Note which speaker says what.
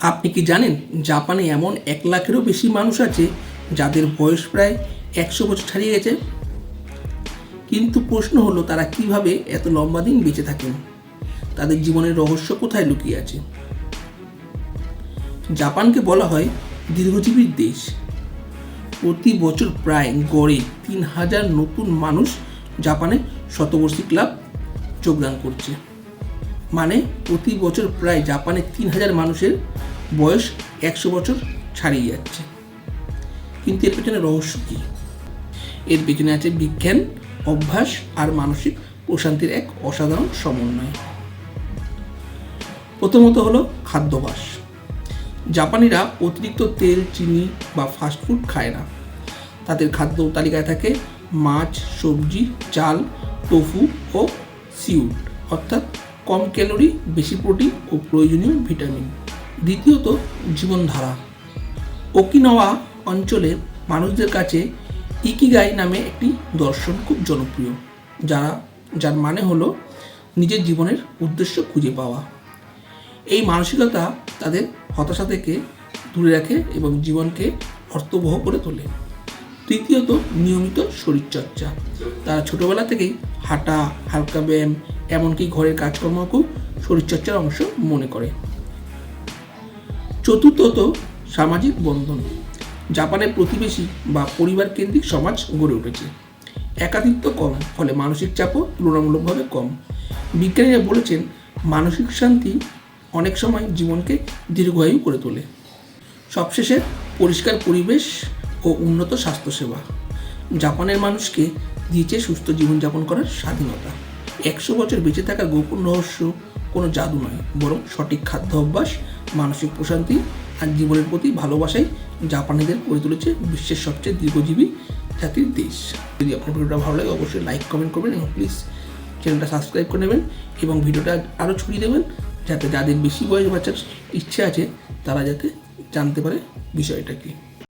Speaker 1: আপনি কি জানেন জাপানে এমন 1 লাখেরও বেশি মানুষ আছে যাদের বয়স প্রায় 100 বছর ছাড়িয়ে গেছে। কিন্তু প্রশ্ন হলো তারা কিভাবে এত লম্বা দিন বেঁচে থাকেন, তাদের জীবনের রহস্য কোথায় লুকিয়ে আছে। জাপানকে বলা হয় দীর্ঘজীবীর দেশ। প্রতি বছর প্রায় গড়ে 3000 নতুন মানুষ জাপানে শতবর্ষী ক্লাব যোগদান করছে। মানে প্রতি বছর প্রায় জাপানে 3000 মানুষের বয়স 100 বছর ছাড়িয়ে যাচ্ছে। কিন্তু এর পেছনে রহস্য কী? এর পেছনে আছে বিজ্ঞান, অভ্যাস আর মানসিক প্রশান্তির এক অসাধারণ সমন্বয়। প্রথমত হলো খাদ্যাভ্যাস। জাপানিরা অতিরিক্ত তেল, চিনি বা ফাস্টফুড খায় না। তাদের খাদ্য তালিকায় থাকে মাছ, সবজি, চাল, টোফু ও সিউড, অর্থাৎ কম ক্যালোরি, বেশি প্রোটিন ও প্রয়োজনীয় ভিটামিন। দ্বিতীয়ত জীবনধারা। ওকিনাওয়া অঞ্চলের মানুষদের কাছে ইকিগাই নামে একটি দর্শন খুব জনপ্রিয়, যার মানে হলো নিজের জীবনের উদ্দেশ্য খুঁজে পাওয়া। এই মানসিকতা তাদের হতাশা থেকে দূরে রাখে এবং জীবনকে অর্থবহ করে তোলে। তৃতীয়ত নিয়মিত শরীরচর্চা। তারা ছোটোবেলা থেকেই হাঁটা, হালকা ব্যায়াম, এমনকি ঘরের কাজকর্মকেও শরীরচর্চার অংশ মনে করে। চতুর্থত সামাজিক বন্ধন। জাপানের প্রতিবেশী বা পরিবার কেন্দ্রিক সমাজ গড়ে উঠেছে। একাকিত্ব কম, ফলে মানসিক চাপও তুলনামূলকভাবে কম। বিজ্ঞানীরা বলেছেন মানসিক শান্তি অনেক সময় জীবনকে দীর্ঘায়ু করে তোলে। সবশেষে পরিষ্কার পরিবেশ ও উন্নত স্বাস্থ্যসেবা জাপানের মানুষকে দিয়েছে সুস্থ জীবনযাপন করার স্বাধীনতা। 100 বছর বেঁচে থাকার গোপন রহস্য কোনো জাদু নয়, বরং সঠিক খাদ্য অভ্যাস, মানসিক প্রশান্তি আর জীবনের প্রতি ভালোবাসাই জাপানিদের করে তুলেছে বিশ্বের সবচেয়ে দীর্ঘজীবী জাতির দেশ। যদি আপনার ভিডিওটা ভালো লাগে অবশ্যই লাইক, কমেন্ট করবেন এবং প্লিজ চ্যানেলটা সাবস্ক্রাইব করে নেবেন এবং ভিডিওটা আরও ছড়িয়ে দেবেন, যাতে যাদের বেশি বয়স বাচ্চার ইচ্ছে আছে তারা যাতে জানতে পারে বিষয়টা কী।